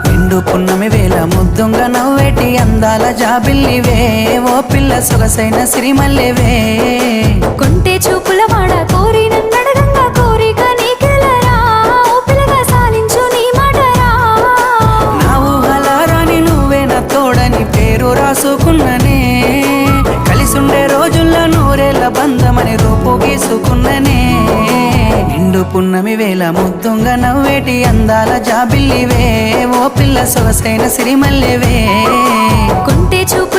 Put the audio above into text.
నిండు పున్నమి వేళ ముద్దుంగ నవ్వేటి అందాల జాబిల్లివే ఓ పిల్ల సొగసైన సిరిమల్లెవే కొంటే చూపుల వాడ కోరి నన్నడగంగా కోరిక నీకెలరా ఓ పిల్లగా సాలించు నీ మాటరా నా ఊహలారాని నువ్వే నా తోడని పేరు రాసుకున్ననే కలిసుండే రోజుల్లో నూరేళ్ల బంధమని రూపు గీసుకున్ననే నిండు పున్నమి వేళ ముద్దుంగ నవ్వేటి అందాల జాబిల్లివే ఓ పిల్ల సొగసైన సిరిమల్లెవే కొంటే చూపు